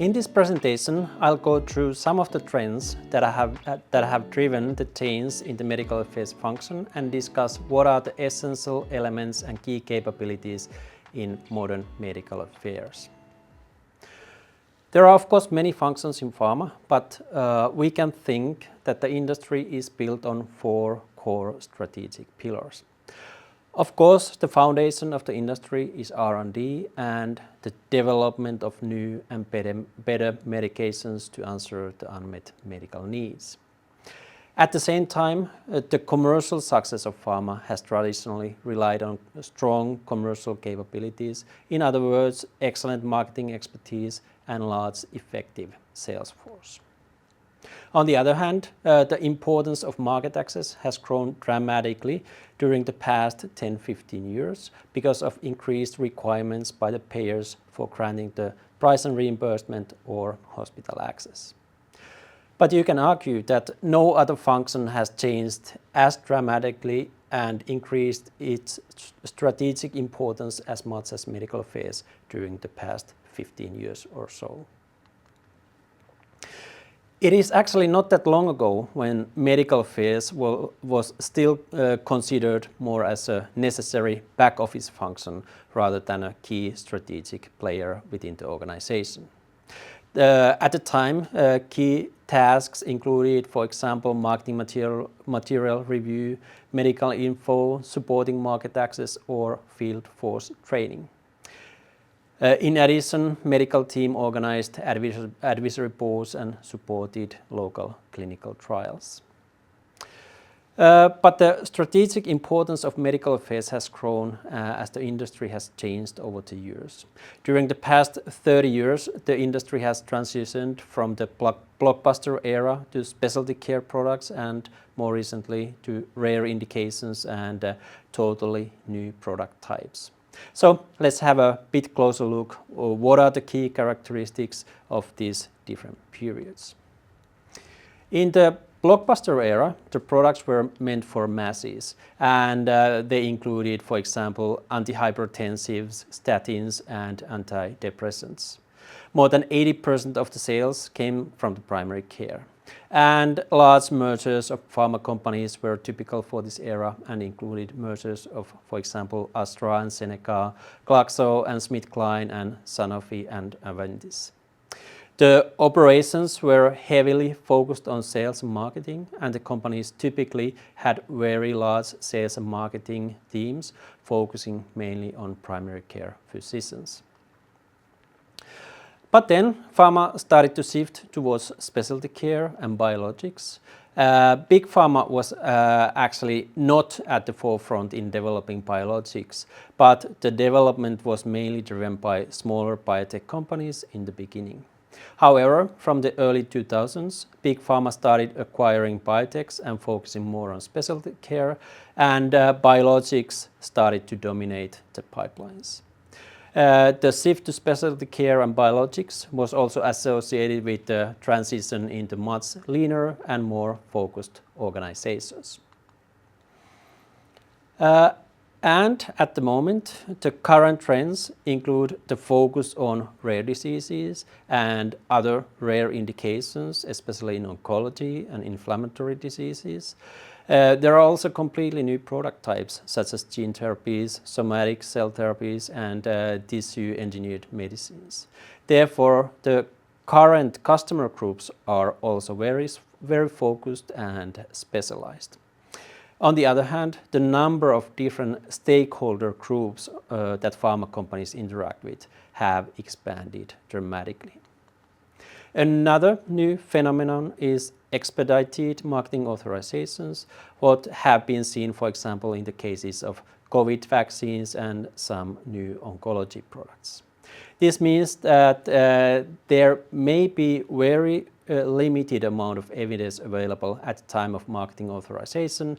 In this presentation, I'll go through some of the trends that have driven the change in the medical affairs function and discuss what are the essential elements and key capabilities in modern medical affairs. There are of course many functions in pharma, but we can think that the industry is built on 4 core strategic pillars. Of course, the foundation of the industry is R&D and the development of new and better medications to answer the unmet medical needs. At the same time, the commercial success of pharma has traditionally relied on strong commercial capabilities, in other words, excellent marketing expertise and large effective sales force. On the other hand, the importance of market access has grown dramatically during the past 10-15 years because of increased requirements by the payers for granting the price and reimbursement or hospital access. But you can argue that no other function has changed as dramatically and increased its strategic importance as much as medical affairs during the past 15 years or so. It is actually not that long ago when medical affairs was still considered more as a necessary back office function rather than a key strategic player within the organization. At the time, key tasks included, for example, marketing material review, medical info, supporting market access, or field force training. In addition, medical team organized advisory boards and supported local clinical trials. But the strategic importance of medical affairs has grown as the industry has changed over the years. During the past 30 years, the industry has transitioned from the blockbuster era to specialty care products and more recently to rare indications and totally new product types. So let's have a bit closer look at what are the key characteristics of these different periods. In the blockbuster era, the products were meant for masses and they included, for example, antihypertensives, statins and antidepressants. More than 80% of the sales came from the primary care. And large mergers of pharma companies were typical for this era and included mergers of, for example, Astra and Seneca, Glaxo and SmithKline and Sanofi and Aventis. The operations were heavily focused on sales and marketing, and the companies typically had very large sales and marketing teams focusing mainly on primary care physicians. But then pharma started to shift towards specialty care and biologics. Big pharma was actually not at the forefront in developing biologics, but the development was mainly driven by smaller biotech companies in the beginning. However, from the early 2000s, big pharma started acquiring biotechs and focusing more on specialty care, and biologics started to dominate the pipelines. The shift to specialty care and biologics was also associated with the transition into much leaner and more focused organizations. And at the moment, the current trends include the focus on rare diseases and other rare indications, especially in oncology and inflammatory diseases. There are also completely new product types such as gene therapies, somatic cell therapies and tissue-engineered medicines. Therefore, the current customer groups are also very focused and specialized. On the other hand, the number of different stakeholder groups that pharma companies interact with have expanded dramatically. Another new phenomenon is expedited marketing authorizations, what have been seen, for example, in the cases of COVID vaccines and some new oncology products. This means that there may be very limited amount of evidence available at the time of marketing authorization,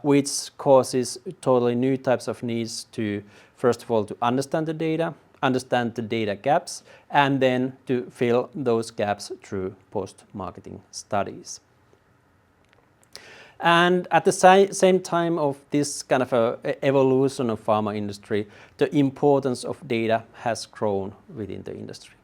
which causes totally new types of needs to, first of all, to understand the data gaps, and then to fill those gaps through post-marketing studies. And at the same time of this kind of evolution of pharma industry, the importance of data has grown within the industry.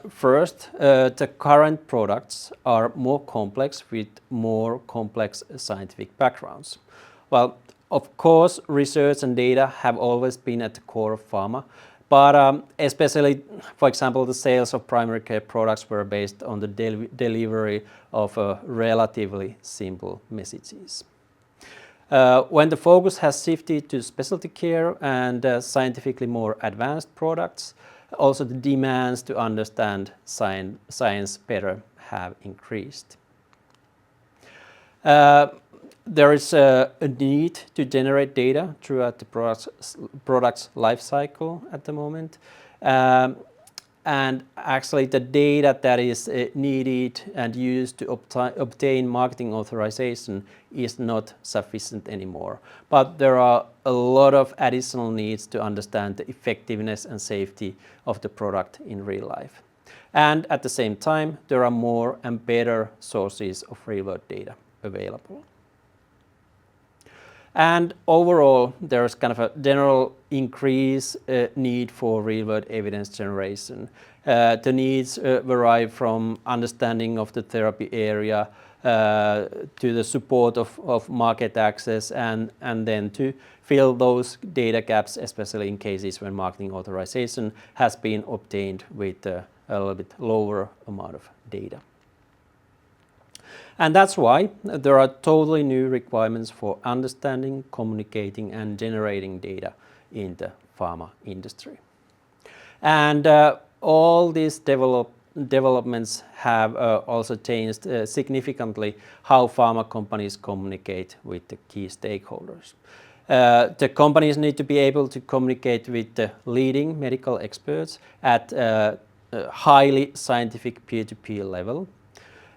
First, the current products are more complex with more complex scientific backgrounds. Well, of course, research and data have always been at the core of pharma, but especially, for example, the sales of primary care products were based on the delivery of relatively simple messages. When the focus has shifted to specialty care and scientifically more advanced products, also the demands to understand science better have increased. There is a need to generate data throughout the product's life cycle at the moment. And actually the data that is needed and used to obtain marketing authorization is not sufficient anymore. But there are a lot of additional needs to understand the effectiveness and safety of the product in real life. And at the same time, there are more and better sources of real-world data available. And overall, there's kind of a general increase need for real-world evidence generation. The needs vary from understanding of the therapy area to the support of market access and then to fill those data gaps, especially in cases when marketing authorization has been obtained with a little bit lower amount of data. And that's why there are totally new requirements for understanding, communicating, and generating data in the pharma industry. And all these developments have also changed significantly how pharma companies communicate with the key stakeholders. The companies need to be able to communicate with the leading medical experts at a highly scientific peer-to-peer level.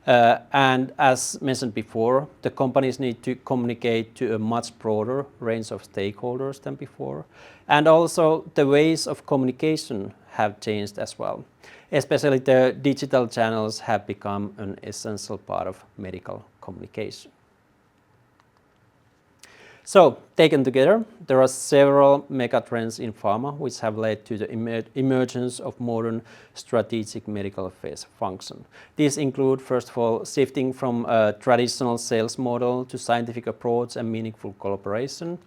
And as mentioned before, the companies need to communicate to a much broader range of stakeholders than before. And also the ways of communication have changed as well. Especially the digital channels have become an essential part of medical communication. So, taken together, there are several megatrends in pharma which have led to the emergence of modern strategic medical affairs function. These include, first of all, shifting from a traditional sales model to scientific approach and meaningful collaboration.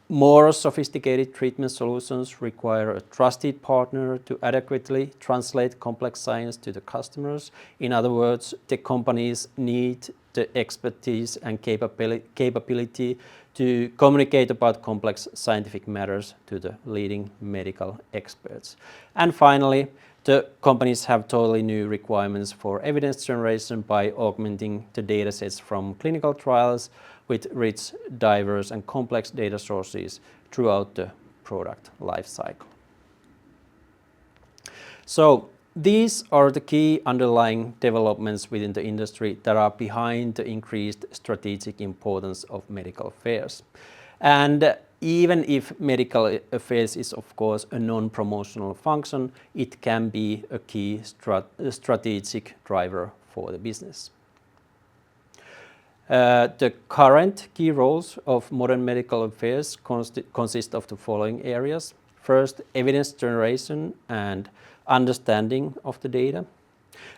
More sophisticated treatment solutions require a trusted partner to adequately translate complex science to the customers. In other words, the companies need the expertise and capability to communicate about complex scientific matters to the leading medical experts. And finally, the companies have totally new requirements for evidence generation by augmenting the datasets from clinical trials with rich, diverse, and complex data sources throughout the product life cycle. So, these are the key underlying developments within the industry that are behind the increased strategic importance of medical affairs. And even if medical affairs is of course a non-promotional function, it can be a key strategic driver for the business. The current key roles of modern medical affairs consist of the following areas. First, evidence generation and understanding of the data.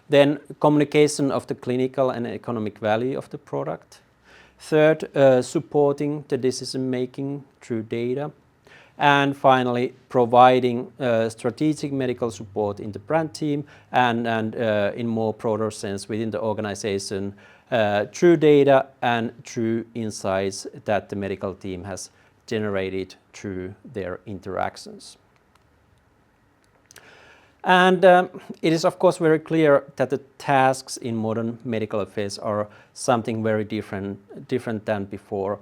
Then, communication of the clinical and economic value of the product. Third, supporting the decision making through data. And finally, providing strategic medical support in the brand team and in more broader sense within the organization through data and through insights that the medical team has generated through their interactions. And it is of course very clear that the tasks in modern medical affairs are something very different than before,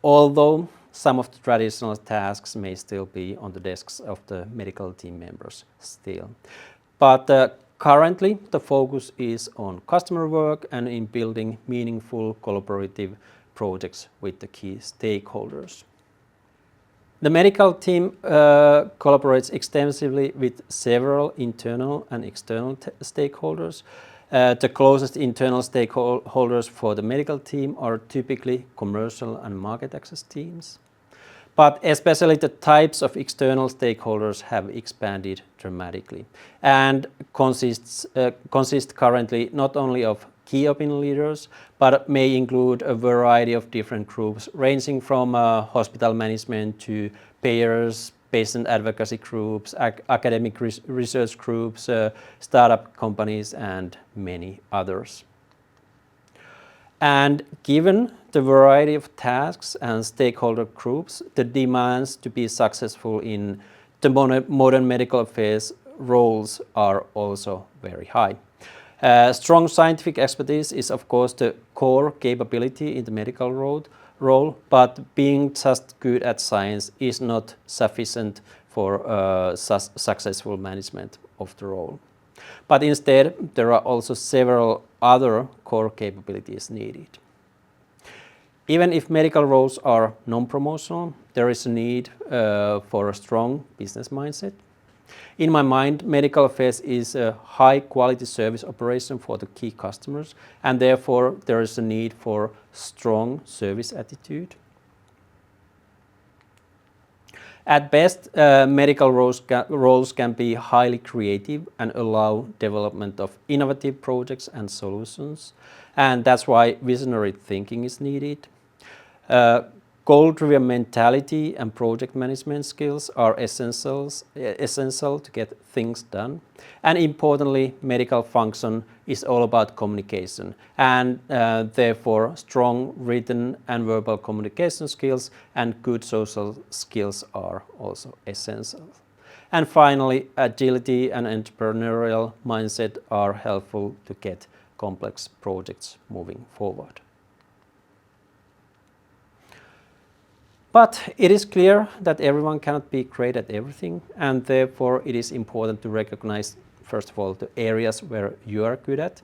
although some of the traditional tasks may still be on the desks of the medical team members still. But currently the focus is on customer work and in building meaningful collaborative projects with the key stakeholders. The medical team collaborates extensively with several internal and external stakeholders. The closest internal stakeholders for the medical team are typically commercial and market access teams. But especially the types of external stakeholders have expanded dramatically and consist currently not only of key opinion leaders, but may include a variety of different groups ranging from hospital management to payers, patient advocacy groups, academic research groups, startup companies, and many others. And given the variety of tasks and stakeholder groups, the demands to be successful in the modern medical affairs roles are also very high. Strong scientific expertise is of course the core capability in the medical role, but being just good at science is not sufficient for successful management of the role. But instead, there are also several other core capabilities needed. Even if medical roles are non-promotional, there is a need for a strong business mindset. In my mind, medical affairs is a high-quality service operation for the key customers, and therefore there is a need for strong service attitude. At best, medical roles can be highly creative and allow development of innovative projects and solutions, and that's why visionary thinking is needed. Goal-driven mentality and project management skills are essential to get things done. And importantly, medical function is all about communication, and therefore strong written and verbal communication skills and good social skills are also essential. And finally, agility and entrepreneurial mindset are helpful to get complex projects moving forward. But it is clear that everyone cannot be great at everything, and therefore it is important to recognize, first of all, the areas where you are good at,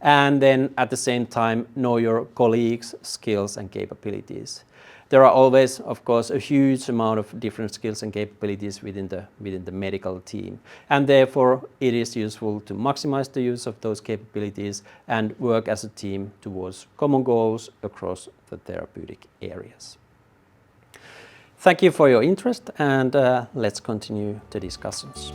and then at the same time know your colleagues' skills and capabilities. There are always, of course, a huge amount of different skills and capabilities within the medical team, and therefore it is useful to maximize the use of those capabilities and work as a team towards common goals across the therapeutic areas. Thank you for your interest, and let's continue the discussions.